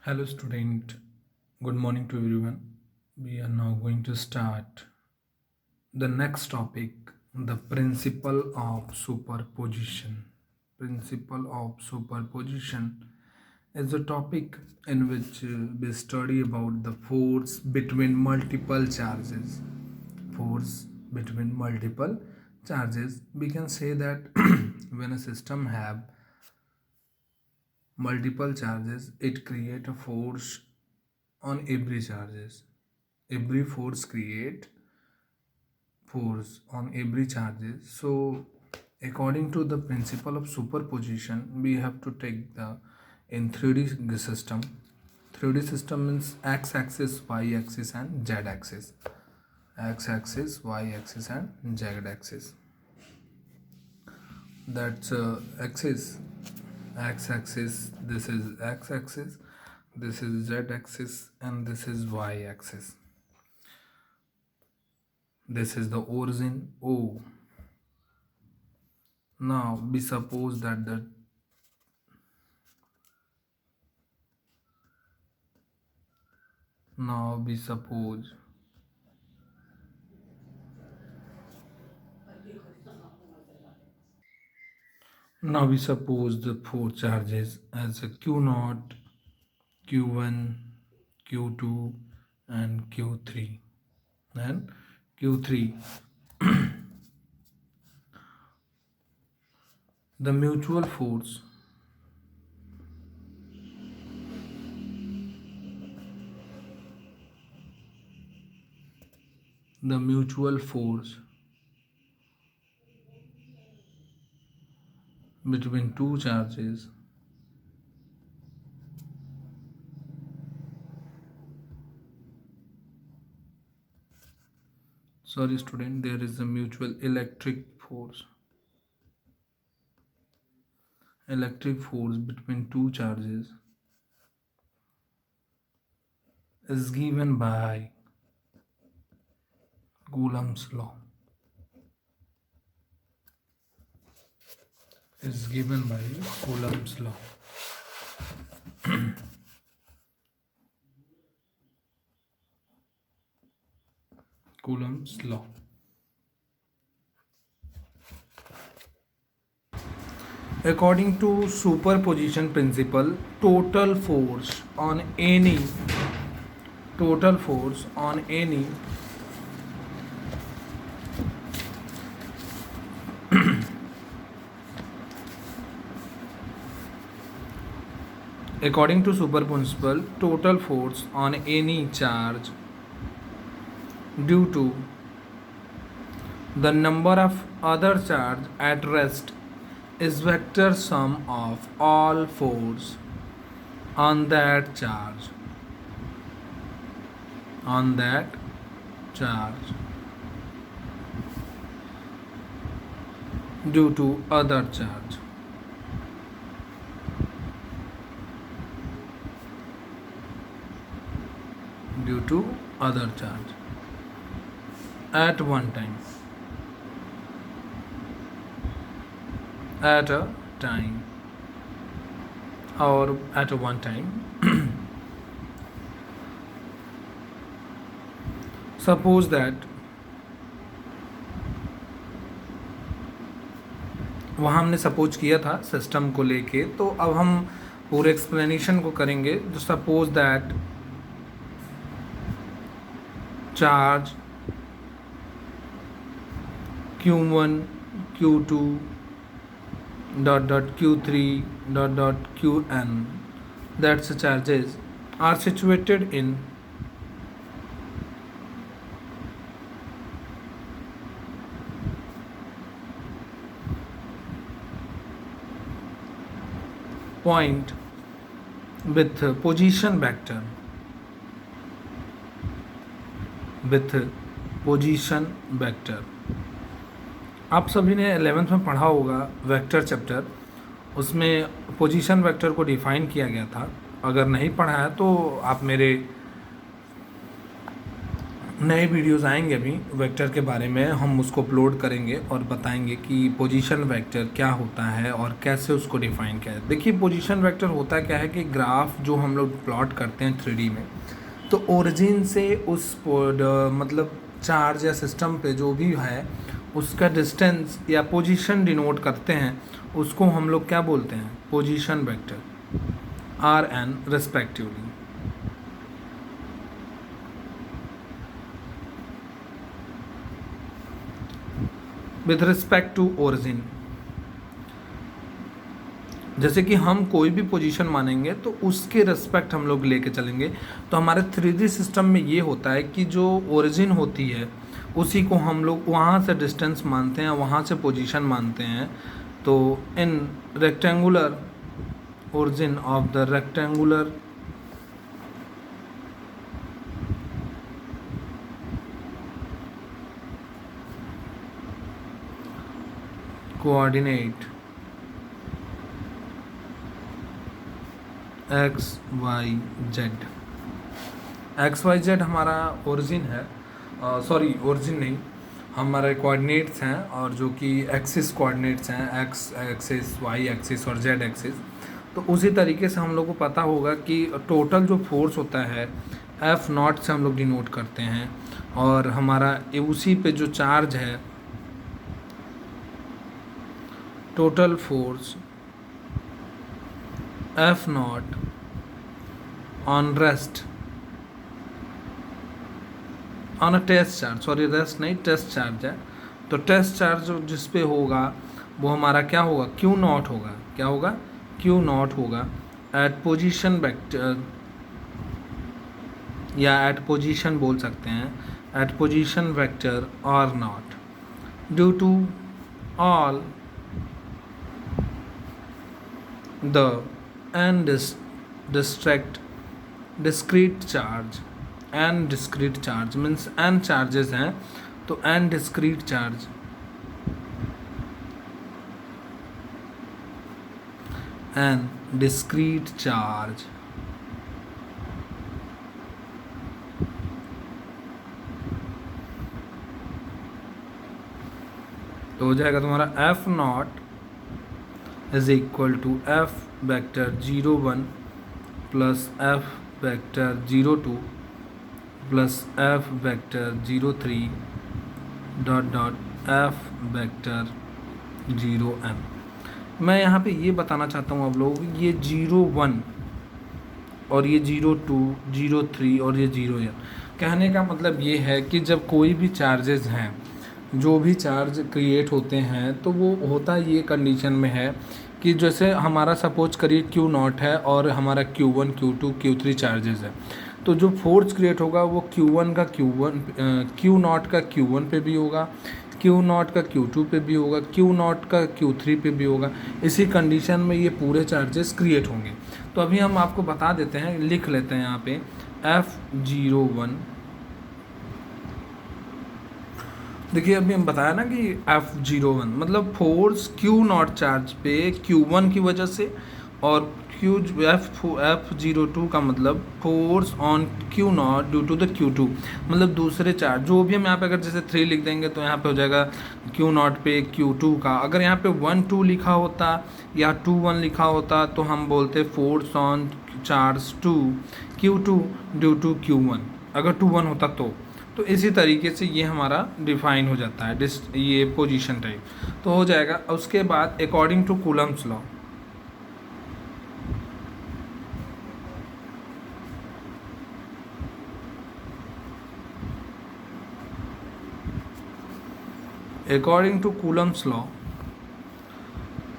Hello, student. Good morning to everyone. We are now going to start the next topic, the principle of superposition. Principle of superposition is a topic in which we study about the force between multiple charges. Force between multiple charges. We can say that when a system have multiple charges, it create a force on every charges. Every force create force on every charges. So according to the principle of superposition, we have to take the in 3D system. 3D system means x-axis, y-axis and z-axis. X-axis, y-axis and z-axis. That's axis. X-axis, this is x-axis, this is z-axis and this is y-axis. This is the origin O. Now we suppose that the now we suppose now we suppose the four charges as a Q0, Q1, Q2 and Q3. And Q3, the mutual force the mutual force between two charges sorry student, there is a mutual electric force between two charges is given by Coulomb's law. Is given by Coulomb's law. Coulomb's law. According to superposition principle, total force on any according to super principle, total force on any charge due to the number of other charge at rest is vector sum of all force on that charge due to other charge. Due to other charge at one time, at a time or at a one time. Suppose that वहाँ हमने suppose किया था system को लेके, तो अब हम पूरे एक्सप्लेनेशन को करेंगे. तो suppose that charge Q1, Q2 Q3 Qn, that's the charges are situated in point with position vector आप सभी ने 11th में पढ़ा होगा वेक्टर चैप्टर, उसमें पोजीशन वेक्टर को डिफाइन किया गया था. अगर नहीं पढ़ा है तो आप मेरे नए वीडियोस आएंगे अभी वेक्टर के बारे में, हम उसको अपलोड करेंगे और बताएंगे कि पोजीशन वेक्टर क्या होता है और कैसे उसको डिफाइन किया है। देखिए पोजीशन वेक्टर होता क्या है कि ग्राफ जो हम लोग प्लॉट करते हैं 3D में, तो ओरिजिन से उस मतलब चार्ज या सिस्टम पे जो भी है उसका डिस्टेंस या पोजीशन डिनोट करते हैं, उसको हम लोग क्या बोलते हैं, position vector are N respectively. With respect to origin, जैसे कि हम कोई भी पोजीशन मानेंगे तो उसके रिस्पेक्ट हम लोग लेके चलेंगे। तो हमारे 3D सिस्टम में ये होता है कि जो ओरिजिन होती है उसी को हम लोग वहाँ से डिस्टेंस मानते हैं, वहाँ से पोजीशन मानते हैं। तो in rectangular origin of the rectangular coordinate X Y Z, X Y Z हमारा ओरिजिन है, सॉरी ओरिजिन नहीं, हमारे कोऑर्डिनेट्स हैं, और जो कि एक्सिस कोऑर्डिनेट्स हैं, एक्स एक्सिस, वाई एक्सिस और जेड एक्सिस। तो उसी तरीके से हम लोग को पता होगा कि टोटल जो फोर्स होता है एफ नॉट से हम लोग डिनोट करते हैं, और हमारा उसी पे जो चार्ज है total force F not on rest on a test charge, sorry rest नहीं टेस्ट चार्ज है, तो टेस्ट चार्ज जिस पे होगा वो हमारा क्या होगा, क्यू नॉट होगा, क्या होगा, क्यू नॉट होगा एट पोजीशन वेक्टर, या एट पोजीशन बोल सकते हैं, at position vector R not due to all the and distract discrete charge, N discrete charge means N charges हैं, तो N discrete charge N discrete charge तो हो जाएगा तुम्हारा F not is equal to F vector 0 1 plus F vector 0 2 plus F vector 0 3 dot dot F vector 0 m। मैं यहाँ पे ये बताना चाहता हूँ आप लोगों को, ये 0 1 और ये 0 2 0 3 और ये 0 m, कहने का मतलब ये है कि जब कोई भी चार्जेस हैं, जो भी चार्ज क्रिएट होते हैं, तो वो होता ये कंडीशन में है कि जैसे हमारा सपोज करिए क्यू नॉट है और हमारा Q1 Q2 Q3 चार्जेस है, तो जो फोर्स क्रिएट होगा वो Q1 का Q नॉट का Q1 पे भी होगा, Q नॉट का Q2 पे भी होगा, Q नॉट का Q3 पे भी होगा। इसी कंडीशन में ये पूरे चार्जेस क्रिएट होंगे। तो अभी हम आपको बता देते हैं, लिख लेते हैं यहाँ पे F01। देखिए अभी हम बताया ना कि F01 मतलब फोर्स Q नॉट चार्ज पे Q1 की वजह से, और F02 का मतलब force on Q not due to the Q2, मतलब दूसरे चार्ज जो भी हम यहाँ पे अगर जैसे 3 लिख देंगे तो यहाँ पे हो जाएगा Q नॉट पे Q2 का। अगर यहाँ पे 1 2 लिखा होता या 2 1 लिखा होता तो हम बोलते force on charge 2 Q2 due to Q1, अगर 2 1 होता तो इसी तरीके से ये हमारा डिफाइन हो जाता है ये पोजीशन टाइप, तो हो जाएगा। उसके बाद according to Coulomb's law, according to Coulomb's law,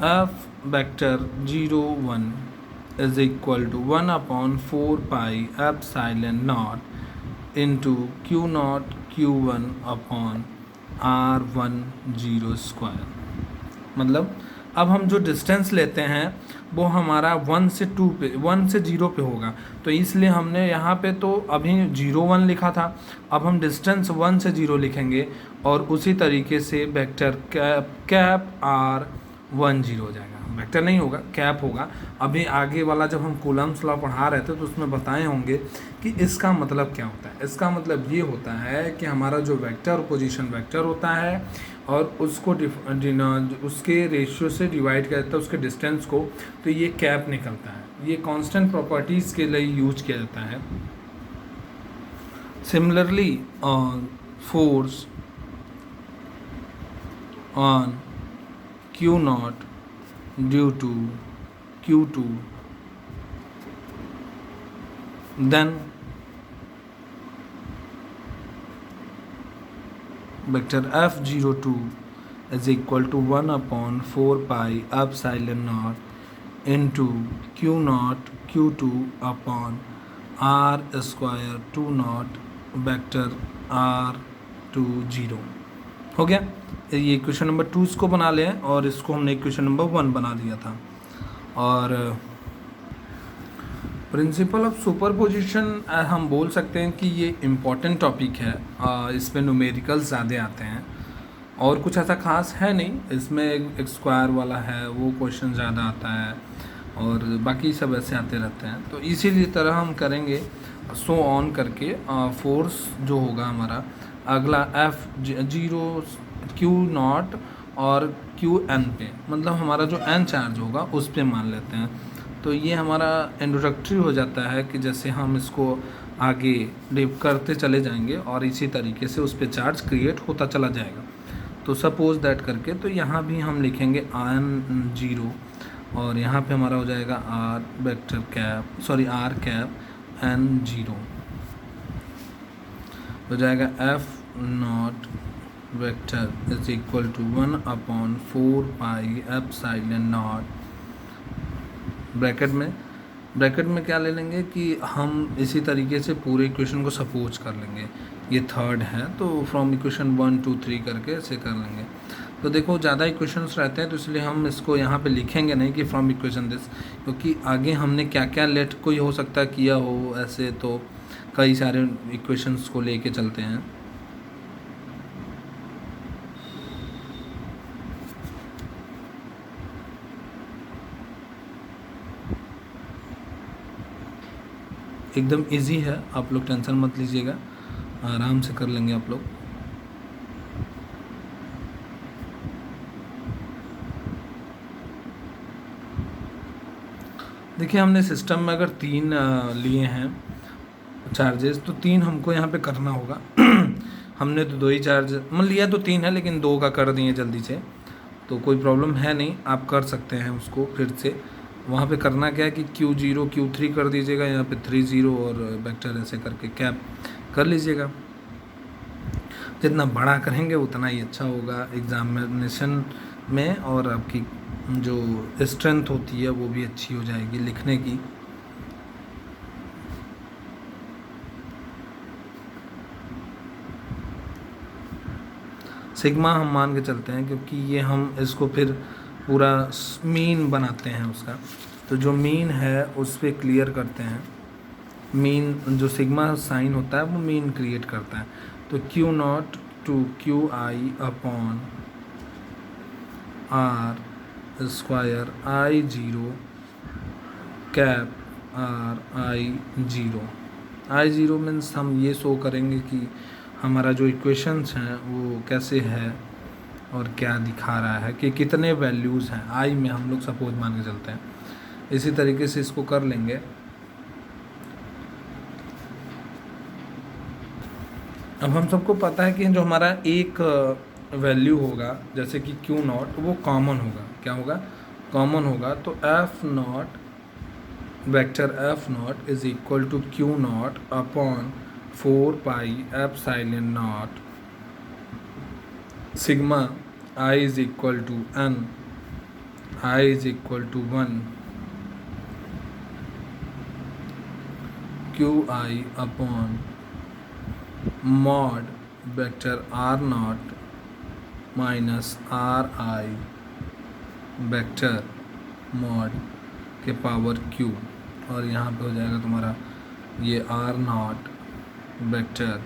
F vector 0 1 is equal to 1 upon 4 pi epsilon naught into Q naught Q1 upon R1 0 square। मतलब अब हम जो डिस्टेंस लेते हैं वो हमारा 1 से 2 पे 1 से 0 पे होगा, तो इसलिए हमने यहाँ पे तो अभी 0 1 लिखा था, अब हम डिस्टेंस 1 से 0 लिखेंगे और उसी तरीके से वेक्टर कैप R 1 0 हो जाएगा। वेक्टर नहीं होगा, कैप होगा। अभी आगे वाला जब हम कूलम्स लॉ पढ़ा रहे थे तो उसमें बताए होंगे कि इसका मतलब क्या होता है। इसका मतलब ये होता है कि हमारा जो वेक्टर पोजीशन वेक्टर होता है और उसको उसके रेशियो से डिवाइड किया जाता है उसके डिस्टेंस को, तो ये कैप निकलता है। ये कांस्टेंट प्रॉपर्टीज़ के लिए यूज किया जाता है। Similarly force on Q naught due to Q2, then vector F02 is equal to 1 upon 4 pi epsilon naught into Q naught Q2 upon R square 2 naught vector R20 हो गया। ये equation number 2 इसको बना लें और इसको हमने इक्वेशन नंबर 1 बना दिया था। और प्रिंसिपल ऑफ सुपरपोजिशन हम बोल सकते हैं कि ये इम्पॉर्टेंट टॉपिक है। इसमें न्यूमेरिकल्स ज़्यादा आते हैं और कुछ ऐसा खास है नहीं। इसमें एक स्क्वायर वाला है वो क्वेश्चन ज़्यादा आता है और बाकी सब ऐसे आते रहते हैं। तो इसीलिए तरह हम करेंगे सो ऑन करके फोर्स जो होगा हमारा अगला F0 Q नॉट और QN पे, मतलब हमारा जो N चार्ज होगा उस पे मान लेते हैं। तो ये हमारा इंट्रोडक्टरी हो जाता है कि जैसे हम इसको आगे डिप करते चले जाएंगे और इसी तरीके से उस पे चार्ज क्रिएट होता चला जाएगा। तो सपोज दैट करके तो यहाँ भी हम लिखेंगे N0 और यहाँ पे हमारा हो जाएगा R कैप N0 हो जाएगा F not vector is equal to 1 upon 4 pi epsilon not. Bracket में क्या ले लेंगे कि हम इसी तरीके से पूरे इक्वेशन को सपोज कर लेंगे। ये थर्ड है तो फ्रॉम इक्वेशन 1 2 3 करके ऐसे कर लेंगे। तो देखो ज़्यादा इक्वेशंस रहते हैं तो इसलिए हम इसको यहाँ पे लिखेंगे नहीं कि फ्रॉम इक्वेशन दिस, क्योंकि आगे हमने क्या क्या लेट कोई हो सकता है किया हो ऐसे, तो कई सारे इक्वेशंस को लेके चलते हैं। एकदम इजी है, आप लोग टेंशन मत लीजिएगा, आराम से कर लेंगे आप लोग। देखिए हमने सिस्टम में अगर 3 लिए हैं चार्जेस तो 3 हमको यहाँ पे करना होगा। हमने तो 2 ही चार्ज मतलब लिया तो 3 है लेकिन 2 का कर दिए जल्दी से, तो कोई प्रॉब्लम है नहीं, आप कर सकते हैं उसको फिर से। वहाँ पे करना क्या है कि Q0 Q3 कर दीजिएगा, यहाँ पे 30 और वेक्टर ऐसे करके कैप कर लीजिएगा। जितना बड़ा करेंगे उतना ही अच्छा होगा एग्जामिनेशन में और आपकी जो स्ट्रेंथ होती है वो भी अच्छी हो जाएगी लिखने की। सिग्मा हम मान के चलते हैं क्योंकि ये हम इसको फिर पूरा मीन बनाते हैं उसका, तो जो मीन है उस पर क्लियर करते हैं। मीन जो सिग्मा साइन होता है वो मीन क्रिएट करता है। तो Q not to QI upon R square I0 cap I0 means हम ये शो करेंगे कि हमारा जो इक्वेशंस हैं वो कैसे है और क्या दिखा रहा है कि कितने वैल्यूज़ हैं I में, हम लोग सपोज मान के चलते हैं। इसी तरीके से इसको कर लेंगे। अब हम सबको पता है कि जो हमारा एक वैल्यू होगा जैसे कि Q नॉट वो कॉमन होगा, क्या होगा कॉमन होगा, तो F not vector F not is equal to Q not upon 4 pi epsilon not sigma I is equal to N, I is equal to 1 QI upon mod vector R not minus RI vector mod के power Q, और यहाँ पे हो जाएगा तुम्हारा ये R not vector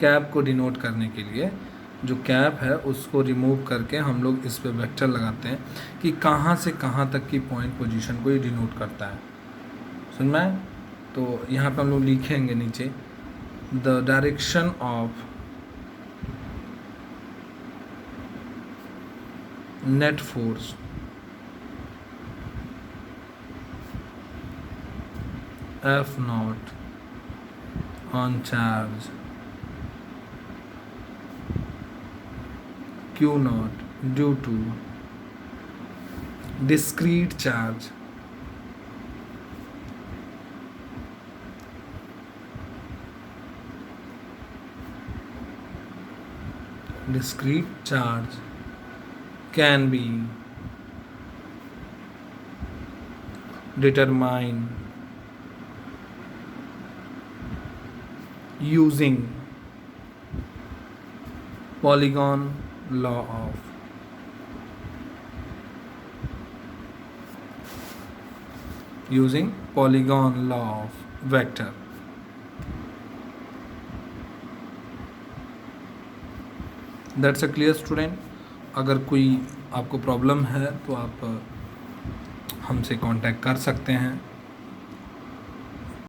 cap को denote करने के लिए जो कैप है उसको रिमूव करके हम लोग इस पे वेक्टर लगाते हैं कि कहाँ से कहाँ तक की पॉइंट पोजीशन को ये डिनोट करता है। समझ में आया? तो यहाँ पे हम लोग लिखेंगे नीचे the direction of net force F naught on charge Q naught due to discrete charge can be determined using polygon law of vector। That's a clear student. अगर कोई आपको प्रॉब्लम है तो आप हमसे कांटेक्ट कर सकते हैं।